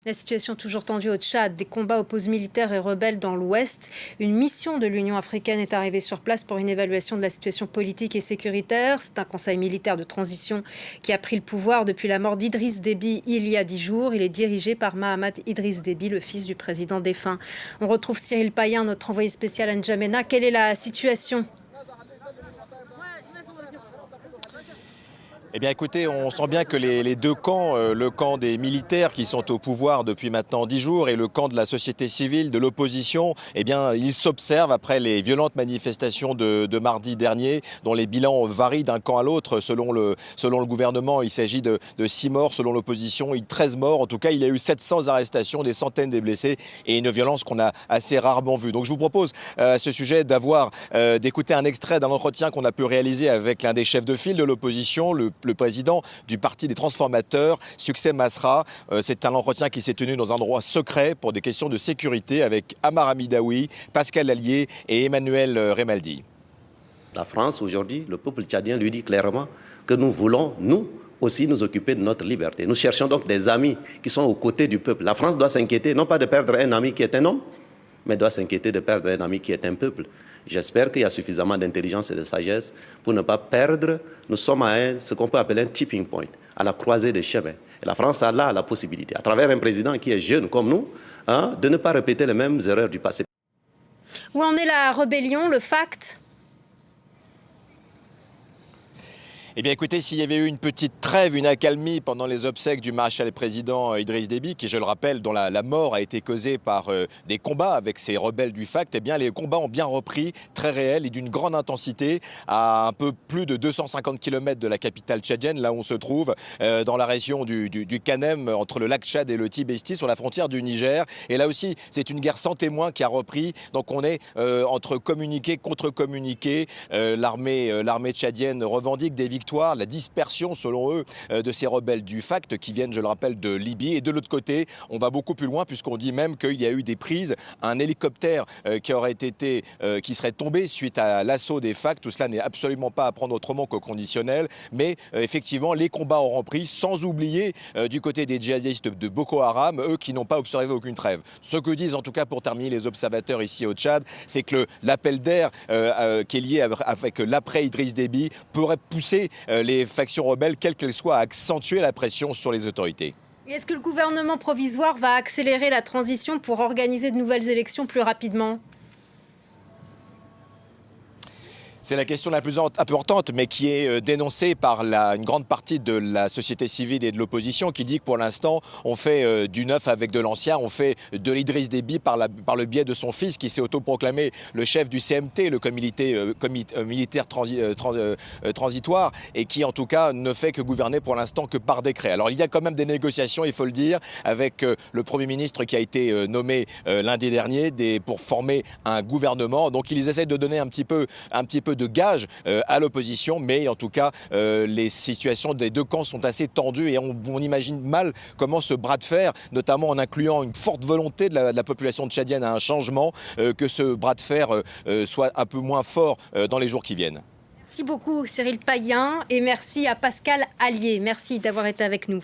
La situation toujours tendue au Tchad, des combats opposent militaires et rebelles dans l'ouest. Une mission de l'Union africaine est arrivée sur place pour une évaluation de la situation politique et sécuritaire. C'est un conseil militaire de transition qui a pris le pouvoir depuis la mort d'Idriss Déby il y a 10 jours. Il est dirigé par Mahamat Idriss Déby, le fils du président défunt. On retrouve Cyril Payen, notre envoyé spécial à N'Djamena. Quelle est la situation ? Eh bien écoutez, on sent bien que les deux camps, le camp des militaires qui sont au pouvoir depuis maintenant 10 jours et le camp de la société civile, de l'opposition, eh bien ils s'observent après les violentes manifestations de mardi dernier, dont les bilans varient d'un camp à l'autre. Selon le gouvernement, il s'agit de 6 morts, selon l'opposition, 13 morts. En tout cas, il y a eu 700 arrestations, des centaines de blessés et une violence qu'on a assez rarement vue. Donc je vous propose à ce sujet d'écouter un extrait d'un entretien qu'on a pu réaliser avec l'un des chefs de file de l'opposition, le président du Parti des Transformateurs, Succès Masra. C'est un entretien qui s'est tenu dans un endroit secret pour des questions de sécurité avec Ammar Hamidaoui, Pascal Allier et Emmanuel Remaldi. La France, aujourd'hui, le peuple tchadien lui dit clairement que nous voulons, nous aussi, nous occuper de notre liberté. Nous cherchons donc des amis qui sont aux côtés du peuple. La France doit s'inquiéter, non pas de perdre un ami qui est un homme, mais doit s'inquiéter de perdre un ami qui est un peuple. J'espère qu'il y a suffisamment d'intelligence et de sagesse pour ne pas perdre. Nous sommes à ce qu'on peut appeler un tipping point, à la croisée des chemins. Et la France a là la possibilité, à travers un président qui est jeune comme nous, de ne pas répéter les mêmes erreurs du passé. Où en est la rébellion, le FACT ? Eh bien écoutez, s'il y avait eu une petite trêve, une accalmie pendant les obsèques du maréchal président Idriss Déby, qui, je le rappelle, dont la mort a été causée par des combats avec ces rebelles du FACT, eh bien les combats ont bien repris, très réels et d'une grande intensité, à un peu plus de 250 km de la capitale tchadienne, là où on se trouve, dans la région du Kanem, entre le lac Tchad et le Tibesti, sur la frontière du Niger. Et là aussi, c'est une guerre sans témoin qui a repris. Donc on est entre communiqué, contre-communiqué. L'armée tchadienne revendique des victoires, la dispersion, selon eux, de ces rebelles du FACT qui viennent, je le rappelle, de Libye. Et de l'autre côté, on va beaucoup plus loin puisqu'on dit même qu'il y a eu des prises, un hélicoptère qui serait tombé suite à l'assaut des FACT. Tout cela n'est absolument pas à prendre autrement qu'au conditionnel. Mais effectivement, les combats ont repris, sans oublier du côté des djihadistes de Boko Haram, eux qui n'ont pas observé aucune trêve. Ce que disent, en tout cas pour terminer, les observateurs ici au Tchad, c'est que l'appel d'air qui est lié avec l'après Idriss Déby pourrait pousser les factions rebelles, quelles qu'elles soient, à accentuer la pression sur les autorités. Est-ce que le gouvernement provisoire va accélérer la transition pour organiser de nouvelles élections plus rapidement ? C'est la question la plus importante, mais qui est dénoncée par une grande partie de la société civile et de l'opposition, qui dit que pour l'instant, on fait du neuf avec de l'ancien, on fait de l'Idriss Déby par le biais de son fils, qui s'est autoproclamé le chef du CMT, le comité militaire transitoire, et qui en tout cas ne fait que gouverner pour l'instant que par décret. Alors il y a quand même des négociations, il faut le dire, avec le Premier ministre qui a été nommé lundi dernier pour former un gouvernement. Donc ils essaient de donner un petit peu de gage à l'opposition, mais en tout cas les situations des deux camps sont assez tendues et on imagine mal comment ce bras de fer, notamment en incluant une forte volonté de la population tchadienne à un changement, que ce bras de fer soit un peu moins fort dans les jours qui viennent. Merci beaucoup Cyril Payen et merci à Pascal Allier. Merci d'avoir été avec nous.